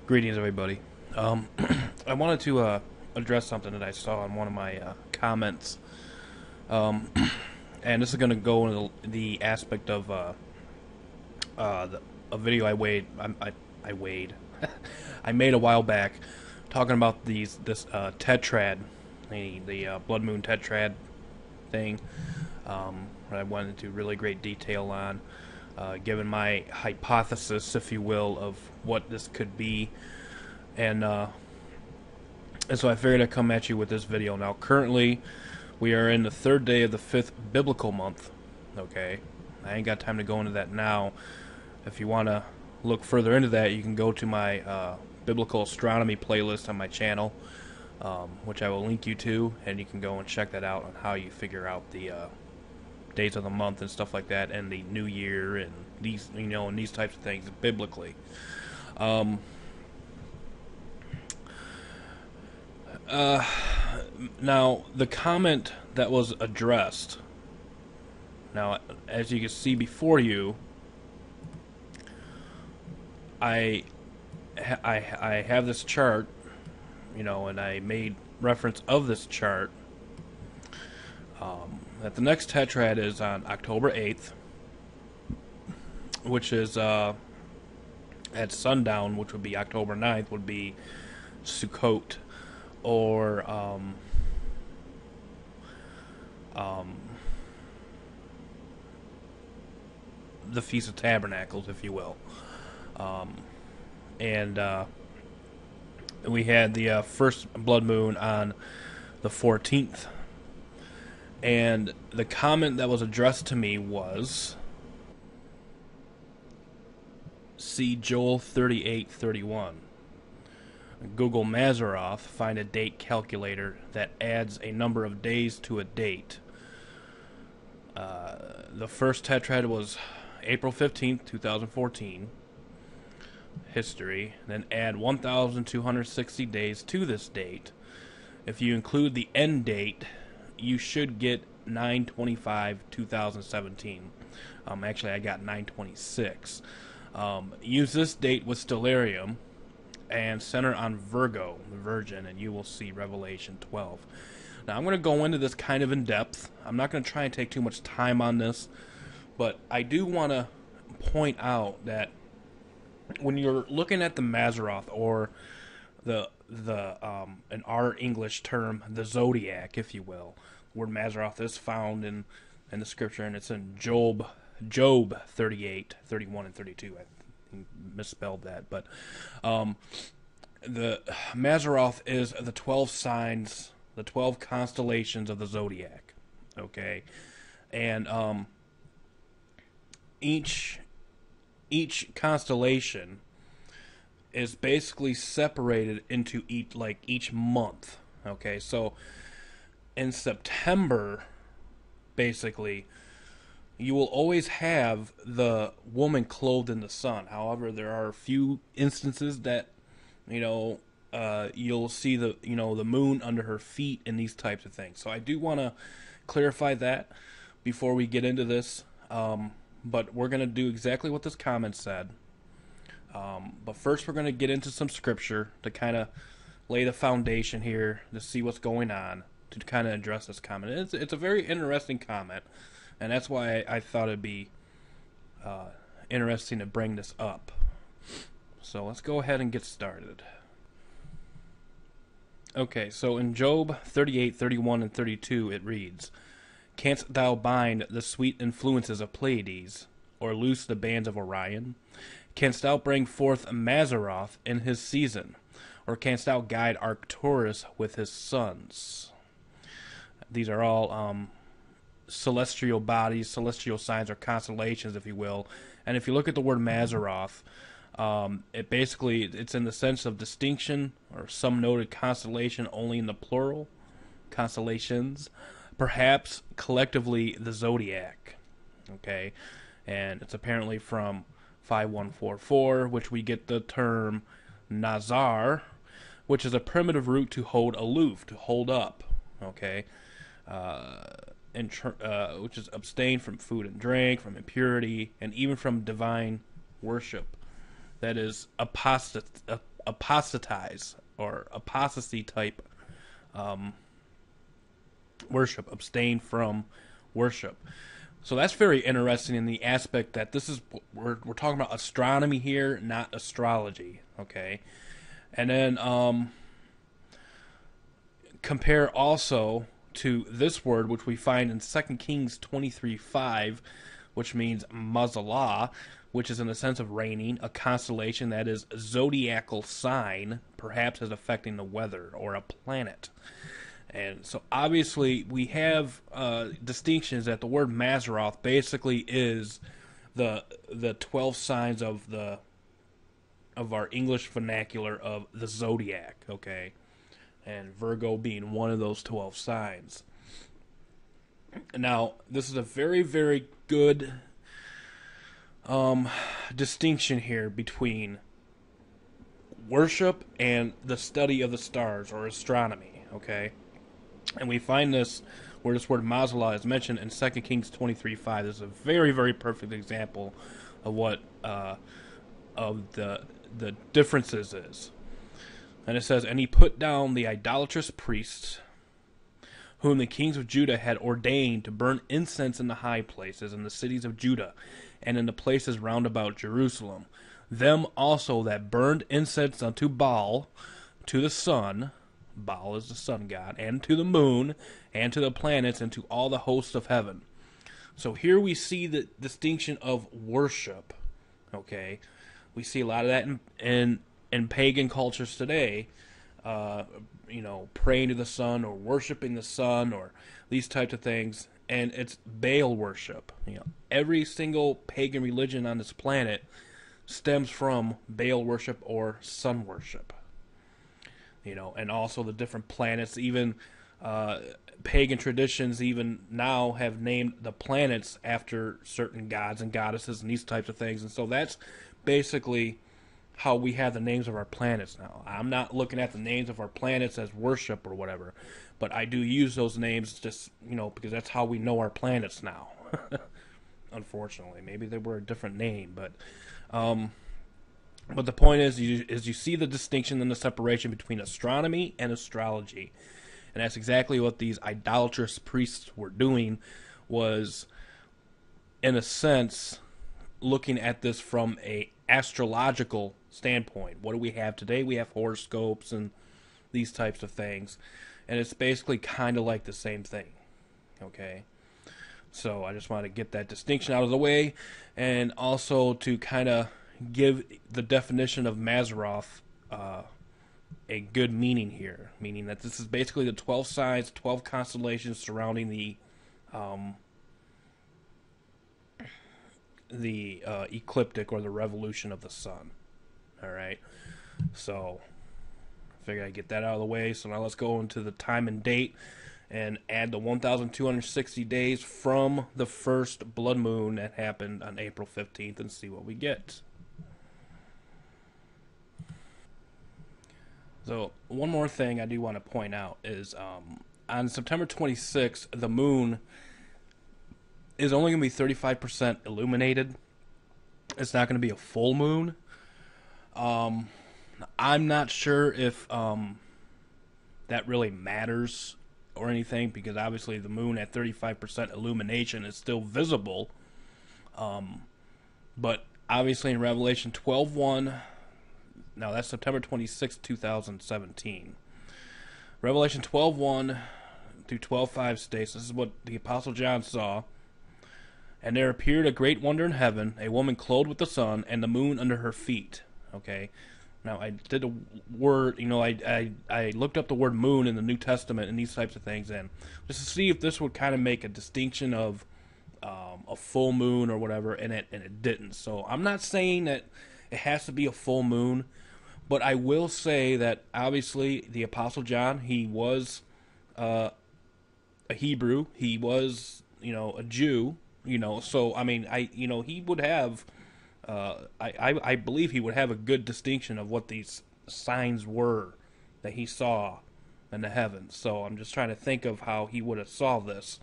Greetings, everybody. I wanted to address something that I saw in one of my comments, um, and this is going to go into the aspect of a video I weighed, I made a while back, talking about this tetrad, the blood moon tetrad thing. I went into really great detail on, given my hypothesis, if you will, of what this could be, and so I figured I'd come at you with this video. Now, currently, we are in the third day of the 5th biblical month. Okay, I ain't got time to go into that now. If you want to look further into that, you can go to my biblical astronomy playlist on my channel, which I will link you to, and you can go and check that out on how you figure out the days of the month and stuff like that, and the new year and these, and these types of things biblically. Now, the comment that was addressed. Now, as you can see before you, I have this chart, and I made reference of this chart. That the next tetrad is on October 8th, which is at sundown, which would be October 9th, would be Sukkot, or the Feast of Tabernacles, if you will. And we had the first blood moon on the 14th. And the comment that was addressed to me was, see Joel 38:31. Google Mazzaroth, find a date calculator that adds a number of days to a date. The first tetrad was April 15th, 2014. History. Then add 1,260 days to this date. If you include the end date, you should get 9/25/2017. Actually, I got 9/26. Use this date with stellarium and center on Virgo, the Virgin, and you will see Revelation 12. Now, I'm going to go into this kind of in depth. I'm not going to try and take too much time on this, but I do want to point out that when you're looking at the Mazzaroth, or the in our English term, the zodiac, if you will, the word Mazzaroth is found in the scripture, and it's in Job 38:31 and 32. I misspelled that, but the Mazzaroth is the 12 signs, the 12 constellations of the zodiac. Okay, and each constellation is basically separated into each month. Okay, so in September, basically, you will always have the woman clothed in the sun. However, there are a few instances that you'll see the moon under her feet and these types of things. So I do want to clarify that before we get into this. But we're going to do exactly what this comment said. But first, we're going to get into some scripture to kind of lay the foundation here to see what's going on, to kind of address this comment. It's a very interesting comment, and that's why I thought it'd be interesting to bring this up. So let's go ahead and get started. Okay, so in Job 38:31 and 32, it reads, "Canst thou bind the sweet influences of Pleiades, or loose the bands of Orion? Canst thou bring forth Mazzaroth in his season, or canst thou guide Arcturus with his sons?" These are all celestial bodies, celestial signs, or constellations, if you will. And if you look at the word Mazzaroth, it's in the sense of distinction, or some noted constellation only in the plural, constellations. Perhaps collectively the zodiac. Okay, and it's apparently from 5144, which we get the term Nazar, which is a primitive root to hold aloof, to hold up. Okay, which is abstain from food and drink, from impurity, and even from divine worship. That is apostatize or apostasy type worship, abstain from worship. So that's very interesting in the aspect that this is we're talking about astronomy here, not astrology. Okay, and then compare also to this word, which we find in 2 Kings 23:5, which means mazalah, which is in the sense of raining, a constellation that is a zodiacal sign, perhaps as affecting the weather or a planet. And so obviously we have distinctions that the word Mazzaroth basically is the 12 signs of our English vernacular of the zodiac, okay? And Virgo being one of those 12 signs. Now, this is a very, very good distinction here between worship and the study of the stars or astronomy, okay? And we find this where this word Mazalah is mentioned in 2 Kings 23:5. This is a very, very perfect example of what of the differences is. And it says, "And he put down the idolatrous priests, whom the kings of Judah had ordained to burn incense in the high places in the cities of Judah, and in the places round about Jerusalem. Them also that burned incense unto Baal, to the sun," Baal is the sun god, "and to the moon, and to the planets, and to all the hosts of heaven." So here we see the distinction of worship. Okay, we see a lot of that in pagan cultures today. Praying to the sun or worshiping the sun or these types of things, and it's Baal worship. Every single pagan religion on this planet stems from Baal worship or sun worship. And also the different planets, even pagan traditions even now have named the planets after certain gods and goddesses and these types of things. And so that's basically how we have the names of our planets now. I'm not looking at the names of our planets as worship or whatever, but I do use those names just, because that's how we know our planets now. Unfortunately, maybe they were a different name, but the point is you see the distinction and the separation between astronomy and astrology. And that's exactly what these idolatrous priests were doing, was, in a sense, looking at this from a astrological standpoint. What do we have today? We have horoscopes and these types of things. And it's basically kind of like the same thing. Okay? So I just want to get that distinction out of the way, and also to kind of give the definition of Mazzaroth a good meaning here, meaning that this is basically the 12 signs, 12 constellations surrounding the ecliptic or the revolution of the sun. All right, so I figured I'd get that out of the way. So now let's go into the time and date and add the 1,260 days from the first blood moon that happened on April 15th and see what we get. So one more thing I do want to point out is on September 26th, the moon is only going to be 35% illuminated. It's not going to be a full moon. I'm not sure if that really matters or anything, because obviously the moon at 35% illumination is still visible. But obviously in Revelation 12:1, now that's September 26, 2017. Revelation 12:1 through 12:5 states, this is what the Apostle John saw. "And there appeared a great wonder in heaven, a woman clothed with the sun, and the moon under her feet." Okay. Now I did a word, I looked up the word moon in the New Testament and these types of things, and just to see if this would kind of make a distinction of a full moon or whatever, and it didn't. So I'm not saying that it has to be a full moon, but I will say that obviously the Apostle John, he was a Hebrew, he was a Jew, so I mean he would have. I believe he would have a good distinction of what these signs were that he saw in the heavens. So I'm just trying to think of how he would have saw this.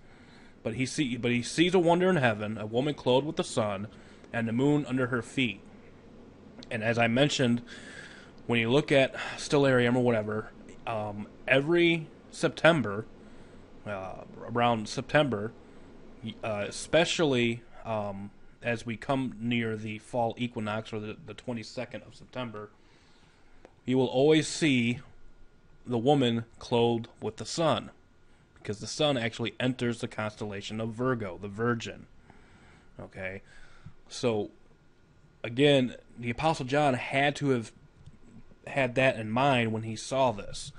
But he sees a wonder in heaven, a woman clothed with the sun, and the moon under her feet. And as I mentioned, when you look at stellarium or whatever, every September, around September, especially as we come near the fall equinox, or the 22nd of September, you will always see the woman clothed with the sun, because the sun actually enters the constellation of Virgo, the Virgin. Okay, so again, the Apostle John had to have had that in mind when he saw this.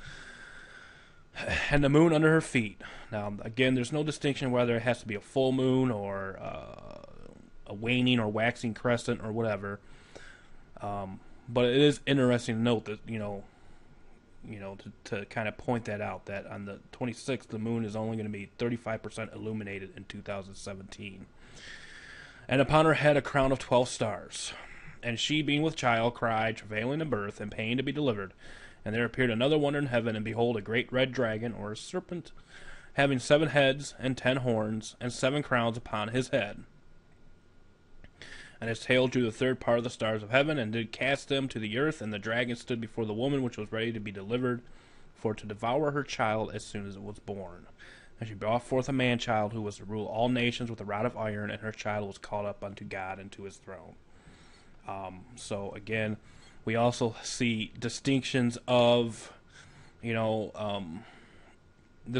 And the moon under her feet. Now, again, there's no distinction whether it has to be a full moon or a waning or waxing crescent or whatever. But it is interesting to note that, to kind of point that out, that on the 26th, the moon is only going to be 35% illuminated in 2017. And upon her head a crown of 12 stars. And she, being with child, cried, travailing in birth, and pain to be delivered. And there appeared another wonder in heaven, and behold, a great red dragon, or a serpent, having 7 heads and 10 horns, and 7 crowns upon his head. And his tail drew the third part of the stars of heaven, and did cast them to the earth. And the dragon stood before the woman, which was ready to be delivered, for to devour her child as soon as it was born. And she brought forth a man-child, who was to rule all nations with a rod of iron, and her child was caught up unto God and to his throne. So again, we also see distinctions of, this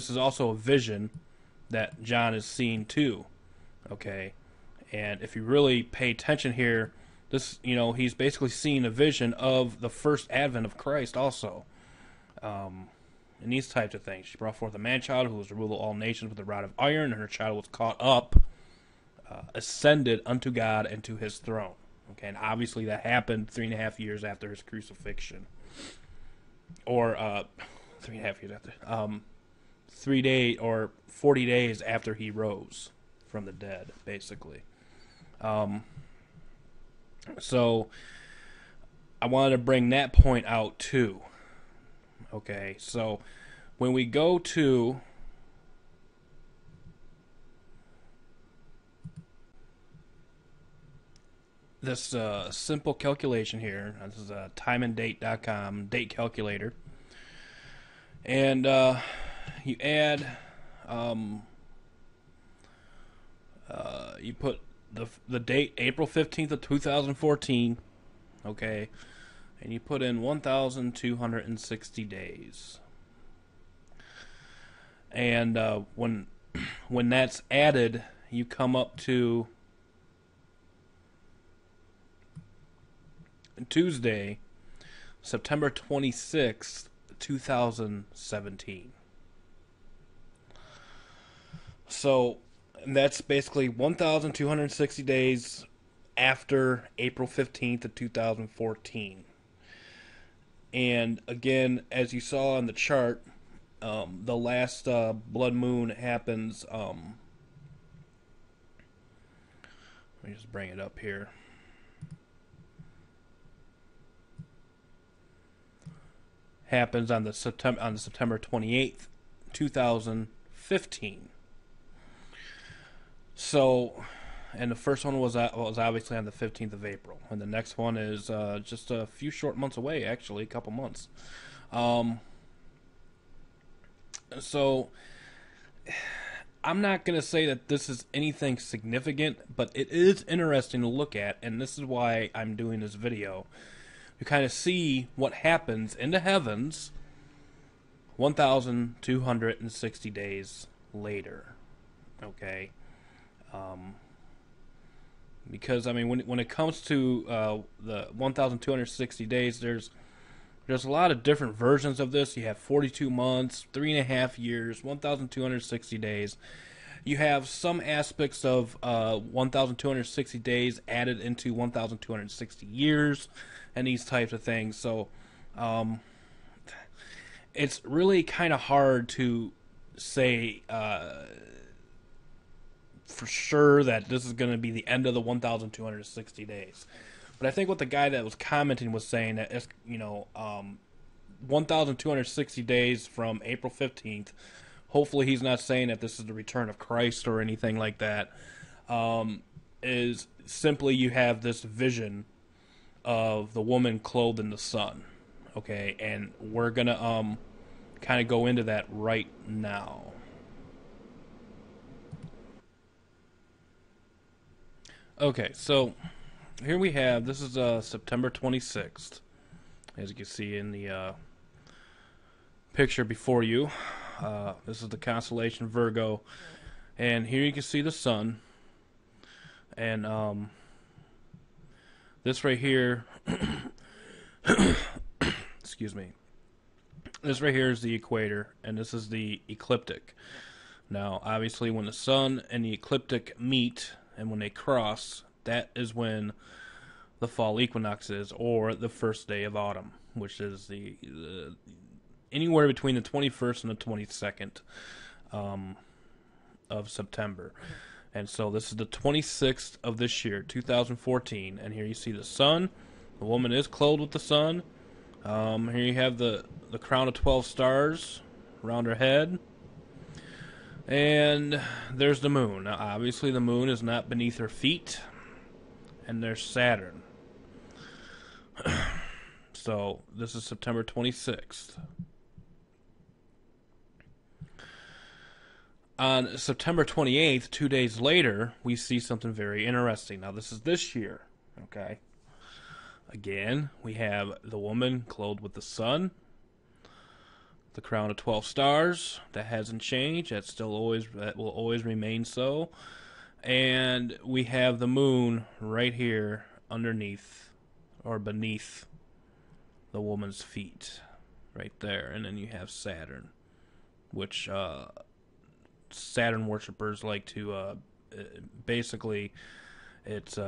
is also a vision that John is seeing too. Okay, and if you really pay attention here, this, he's basically seeing a vision of the first advent of Christ also. And these types of things. She brought forth a man-child who was to rule all nations with a rod of iron, and her child was caught up, ascended unto God and to his throne. Okay, and obviously that happened 3.5 years after his crucifixion. Or 3.5 years after. 3 days or 40 days after he rose from the dead, basically. So I wanted to bring that point out too. Okay, so when we go to this simple calculation here, this is timeanddate.com date calculator, and you add, you put the date April 15th of 2014, okay, and you put in 1,260 days. And when that's added, you come up to Tuesday, September 26th, 2017. So that's basically 1,260 days after April 15th of 2014. And again, as you saw on the chart, the last blood moon happens, let me just bring it up here. Happens on the September 28th, 2015. So, and the first one was obviously on the 15th of April, and the next one is just a few short months away, actually, a couple months. So, I'm not going to say that this is anything significant, but it is interesting to look at, and this is why I'm doing this video, to kind of see what happens in the heavens 1,260 days later. Okay? Because, I mean, when it comes to the 1,260 days, there's a lot of different versions of this. You have 42 months, 3.5 years, 1,260 days. You have some aspects of 1,260 days added into 1,260 years and these types of things. So it's really kind of hard to say for sure that this is going to be the end of the 1,260 days. But I think what the guy that was commenting was saying that it's, 1,260 days from April 15th. Hopefully he's not saying that this is the return of Christ or anything like that. Is simply you have this vision of the woman clothed in the sun. Okay, and we're gonna kind of go into that right now. Okay, so here we have, this is September 26th, as you can see in the picture before you. This is the constellation Virgo, and here you can see the sun, and this right here, excuse me, this right here is the equator, and this is the ecliptic. Now, obviously, when the sun and the ecliptic meet, and when they cross, that is when the fall equinox is, or the first day of autumn, which is the anywhere between the 21st and the 22nd of September. And so this is the 26th of this year, 2014, and here you see the sun. The woman is clothed with the sun. Here you have the crown of 12 stars around her head. And there's the moon. Now, obviously, the moon is not beneath her feet. And there's Saturn. So, this is September 26th. On September 28th, 2 days later, we see something very interesting. Now, this is this year, okay? Again, we have the woman clothed with the sun, the crown of 12 stars. That hasn't changed. That will always remain so. And we have the moon right here underneath or beneath the woman's feet, right there. And then you have Saturn, which Saturn worshippers like to basically, it's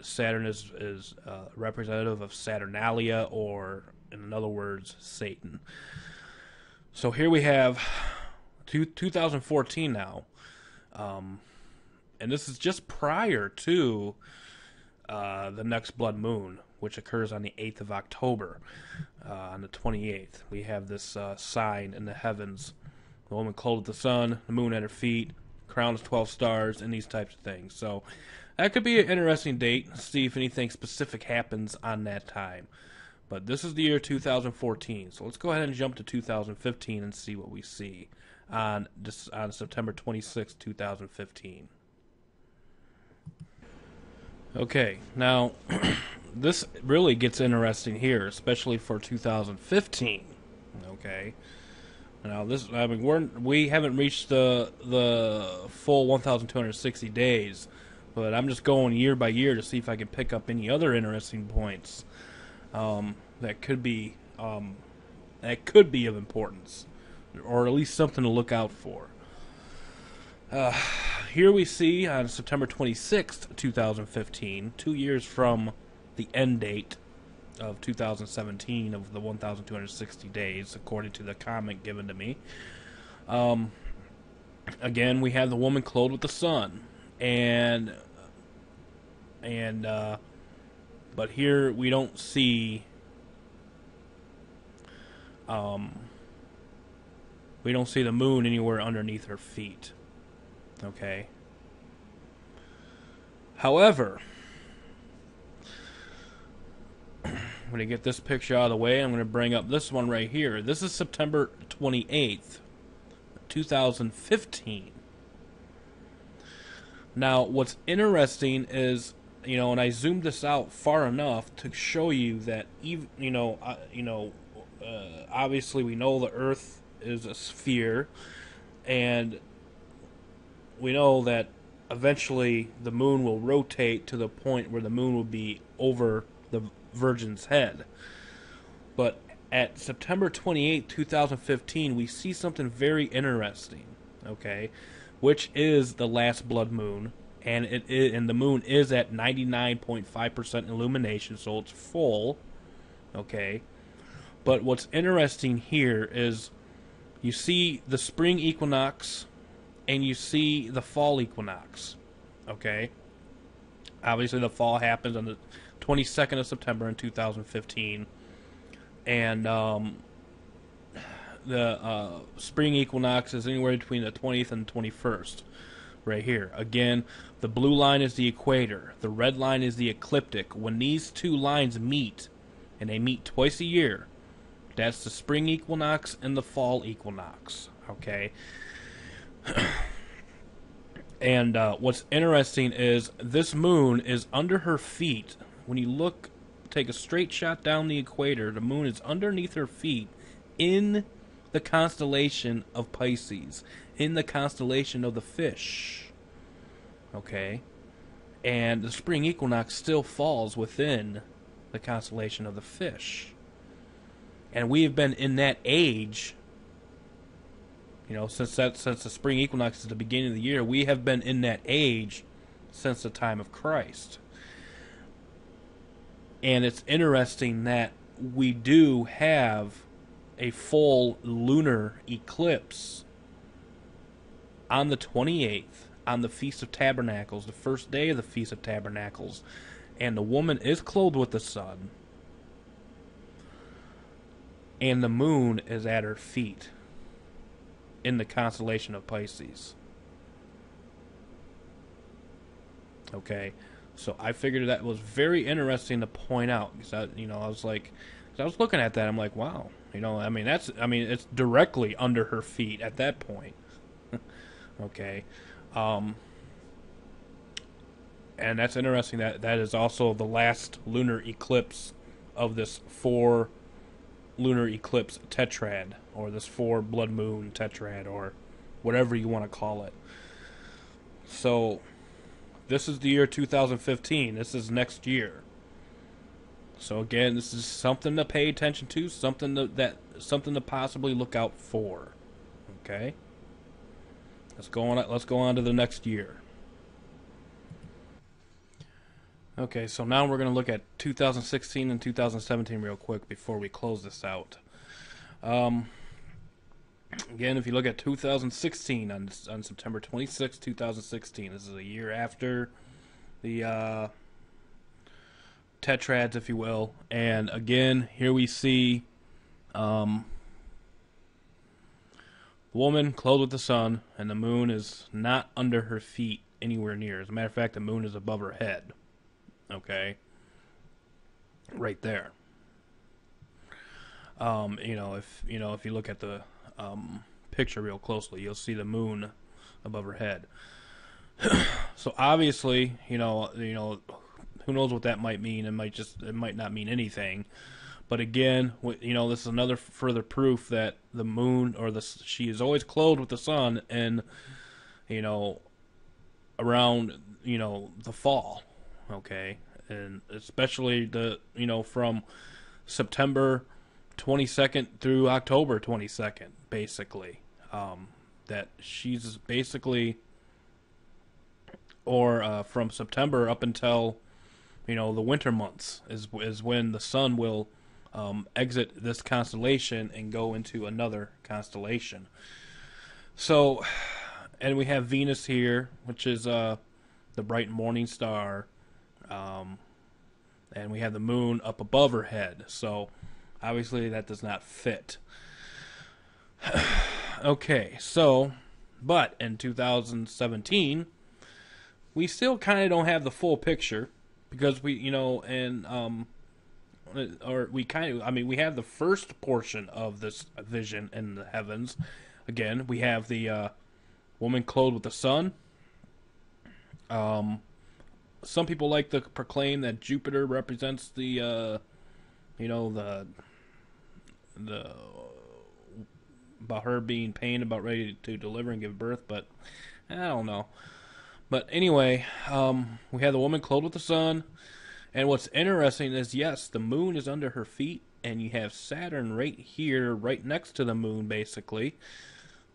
Saturn is representative of Saturnalia, or in other words, Satan. So here we have 2014 now, and this is just prior to the next blood moon, which occurs on the 8th of October. On the 28th, we have this sign in the heavens: the woman clothed with the sun, the moon at her feet, crown of 12 stars, and these types of things. So that could be an interesting date. See if anything specific happens on that time. But this is the year 2014. So let's go ahead and jump to 2015 and see what we see on September 26, 2015. Okay, now this really gets interesting here, especially for 2015. Okay. Now we haven't reached the full 1,260 days, but I'm just going year by year to see if I can pick up any other interesting points that could be of importance, or at least something to look out for. Here we see on September 26th, 2015, 2 years from the end date of 2017 of the 1,260 days, according to the comment given to me. Again, we have the woman clothed with the sun, but here we don't see the moon anywhere underneath her feet. Okay. However, I'm going to get this picture out of the way. I'm going to bring up this one right here. This is September 28th, 2015. Now, what's interesting is, and I zoomed this out far enough to show you that, obviously we know the Earth is a sphere, and we know that eventually the moon will rotate to the point where the moon will be over the Virgin's head. But at September 28, 2015, we see something very interesting, okay, which is the last blood moon, and the moon is at 99.5% illumination, so it's full, okay. But what's interesting here is you see the spring equinox and you see the fall equinox, okay. Obviously, the fall happens on the 22nd of September in 2015, and the spring equinox is anywhere between the 20th and 21st, right here. Again, the blue line is the equator, the red line is the ecliptic. When these two lines meet, and they meet twice a year. That's the spring equinox and the fall equinox. Okay. And what's interesting is this moon is under her feet. When you look, take a straight shot down the equator, the moon is underneath her feet in the constellation of Pisces, in the constellation of the fish. Okay? And the spring equinox still falls within the constellation of the fish. And we have been in that age, since the spring equinox is the beginning of the year, we have been in that age since the time of Christ. And it's interesting that we do have a full lunar eclipse on the 28th, on the Feast of Tabernacles, the first day of the Feast of Tabernacles. And the woman is clothed with the sun. And the moon is at her feet in the constellation of Pisces. Okay, so I figured that was very interesting to point out, because I was like, I was looking at that, I'm like, wow, it's directly under her feet at that point. Okay, and that's interesting that is also the last lunar eclipse of this 4 lunar eclipse tetrad, or this 4 blood moon tetrad, or whatever you want to call it. So this is the year 2015. This is next year. So again, this is something to pay attention to, something to possibly look out for. Okay? Let's go on to the next year. Okay, so now we're going to look at 2016 and 2017 real quick before we close this out. Again, if you look at 2016, on September 26, 2016, this is a year after the tetrads, if you will. And again, here we see woman clothed with the sun, and the moon is not under her feet anywhere near. As a matter of fact, the moon is above her head. Okay, right there. If you look at the picture real closely, you'll see the moon above her head. So obviously, who knows what that might mean? It might not mean anything. But again, this is another further proof that the moon, she is always clothed with the sun, and around the fall. Okay, and especially from September 22nd through October 22nd, basically, that she's basically, or from September up until the winter months is when the sun will exit this constellation and go into another constellation. So, and we have Venus here, which is the bright morning star. And we have the moon up above her head, so obviously that does not fit. Okay, so, but in 2017, we still kind of don't have the full picture, because we have the first portion of this vision in the heavens. Again, we have the woman clothed with the sun. Some people like to proclaim that Jupiter represents the about her being pained, about ready to deliver and give birth, but I don't know. But anyway, we have the woman clothed with the sun, and what's interesting is, yes, the moon is under her feet, and you have Saturn right here, right next to the moon, basically,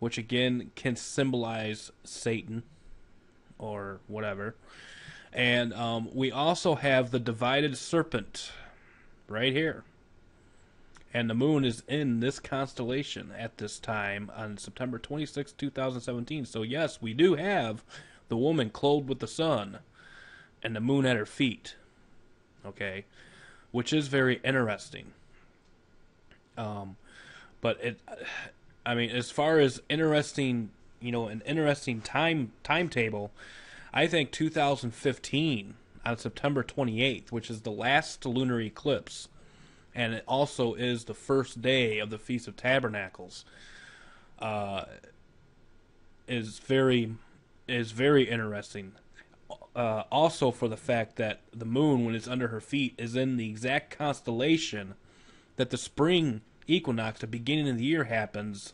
which again can symbolize Satan or whatever. And we also have the divided serpent right here. And the moon is in this constellation at this time on September 26, 2017. So yes, we do have the woman clothed with the sun and the moon at her feet. Okay, which is very interesting. But as far as interesting, an interesting timetable, I think 2015 on September 28th, which is the last lunar eclipse, and it also is the first day of the Feast of Tabernacles. Uh, is very interesting. Also, for the fact that the moon, when it's under her feet, is in the exact constellation that the spring equinox, the beginning of the year, happens.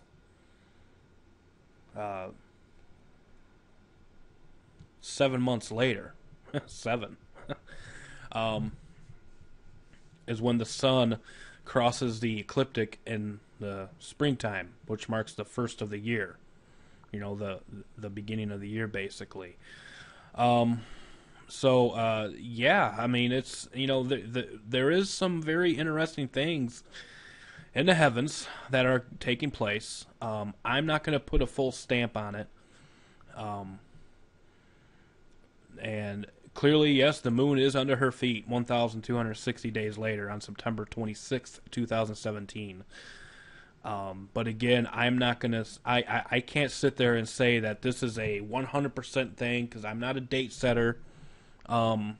Uh, 7 months later, seven, um, is when the sun crosses the ecliptic in the springtime, which marks the first of the year. You know, the beginning of the year, basically. Yeah, I mean, it's, there is some very interesting things in the heavens that are taking place. I'm not going to put a full stamp on it. And clearly, yes, the moon is under her feet 1,260 days later on September 26th, 2017. But again, I'm not gonna. I can't sit there and say that this is a 100% thing, because I'm not a date setter. And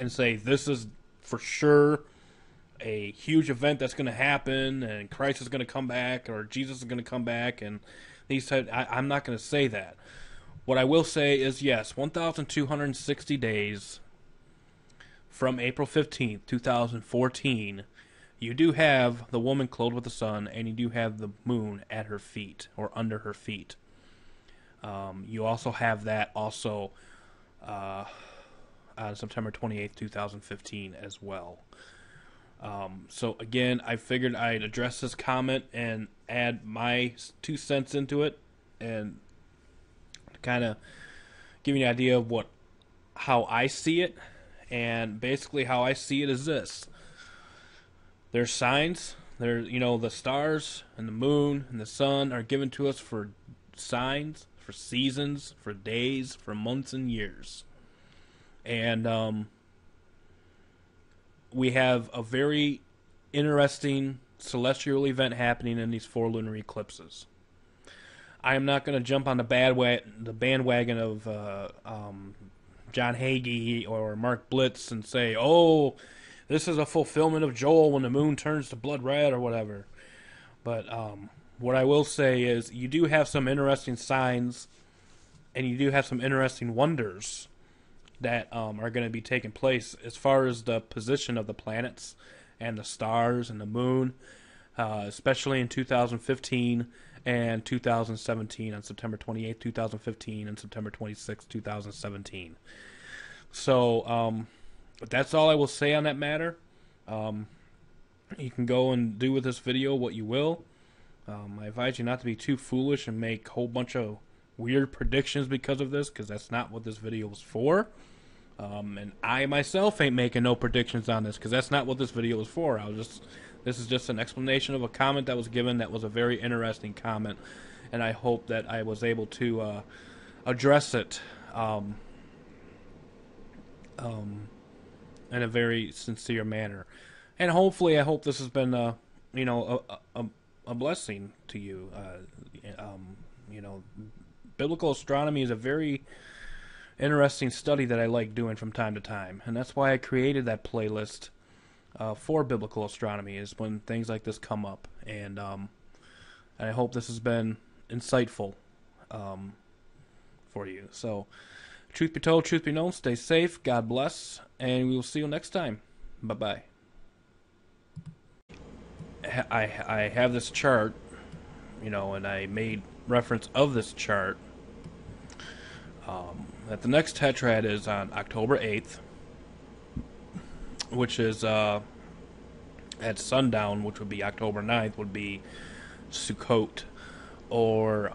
say this is for sure a huge event that's going to happen, and Christ is going to come back, or Jesus is going to come back, and I'm not going to say that. What I will say is, yes, 1,260 days from April 15th, 2014. You do have the woman clothed with the sun, and you do have the moon at her feet, or under her feet. You also have that also on September 28th, 2015 as well. So again, I figured I'd address this comment and add my 2 cents into it, and kind of give you an idea of how I see it. And basically how I see it is this. There's signs. The stars and the moon and the sun are given to us for signs, for seasons, for days, for months and years. And we have a very interesting celestial event happening in these 4 lunar eclipses. I am not going to jump on the bandwagon of John Hagee or Mark Blitz and say, oh, this is a fulfillment of Joel when the moon turns to blood red or whatever. But what I will say is you do have some interesting signs, and you do have some interesting wonders that are going to be taking place as far as the position of the planets and the stars and the moon, especially in 2015 and 2017, on September 28th, 2015 and September 26th, 2017. So that's all I will say on that matter. You can go and do with this video what you will. I advise you not to be too foolish and make a whole bunch of weird predictions because of this, because that's not what this video was for. And I myself ain't making no predictions on this, because that's not what this video was for. This is just an explanation of a comment that was given that was a very interesting comment, and I hope that I was able to address it in a very sincere manner. And hopefully, I hope this has been a blessing to you. Biblical astronomy is a very interesting study that I like doing from time to time, and that's why I created that playlist for biblical astronomy, is when things like this come up. And I hope this has been insightful for you. So, truth be told, truth be known, stay safe, God bless, and we will see you next time. Bye-bye. I have this chart, and I made reference of this chart, that the next tetrad is on October 8th, which is at sundown, which would be October 9th, would be Sukkot, or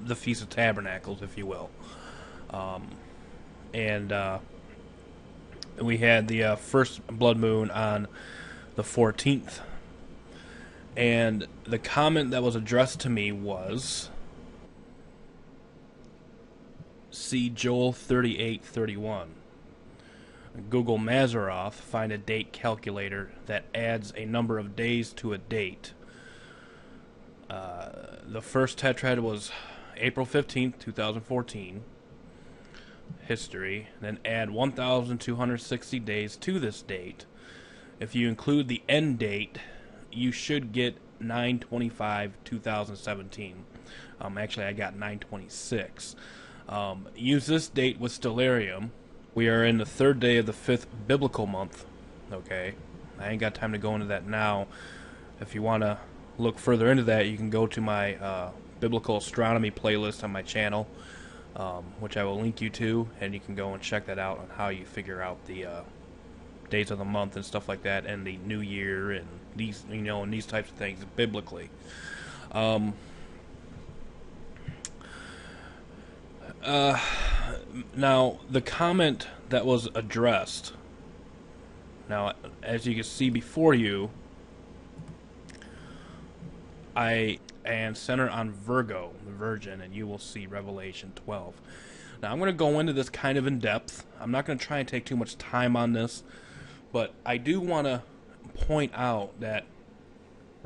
the Feast of Tabernacles, if you will. And we had the first blood moon on the 14th. And the comment that was addressed to me was, see Joel 38:31. Google Maseroth, find a date calculator that adds a number of days to a date. The first tetrad was April 15th, 2014. history, then add 1,260 days to this date. If you include the end date, you should get 9/25/2017. Actually, I got 9/26. Use this date with stellarium. We are in the third day of the 5th biblical month. Okay, I ain't got time to go into that now. If you want to look further into that, you can go to my biblical astronomy playlist on my channel, which I will link you to, and you can go and check that out on how you figure out the days of the month and stuff like that, and the new year and these, and these types of things biblically. Now, the comment that was addressed, now, as you can see before you, I am centered on Virgo, the Virgin, and you will see Revelation 12. Now, I'm going to go into this kind of in depth. I'm not going to try and take too much time on this, but I do want to point out that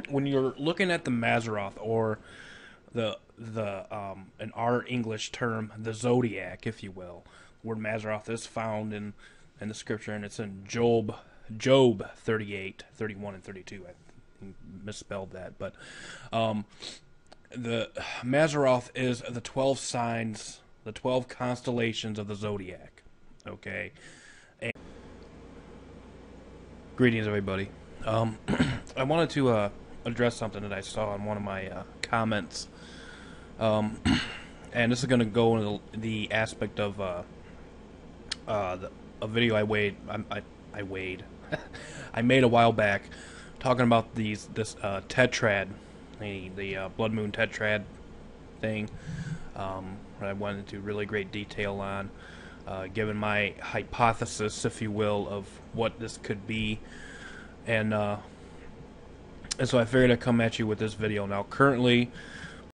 when you're looking at the Mazzaroth, or in our English term, the zodiac, if you will, the word Mazzaroth is found in the scripture, and it's in Job 38, 31, and 32. I misspelled that, but the Mazzaroth is the 12 signs, the 12 constellations of the zodiac. Okay. Greetings, everybody. I wanted to address something that I saw in one of my comments, and this is going to go into the aspect of a video I made a while back, talking about this tetrad, the blood moon tetrad thing. I went into really great detail on, given my hypothesis, if you will, of what this could be, and so I figured I'd come at you with this video. Now, currently,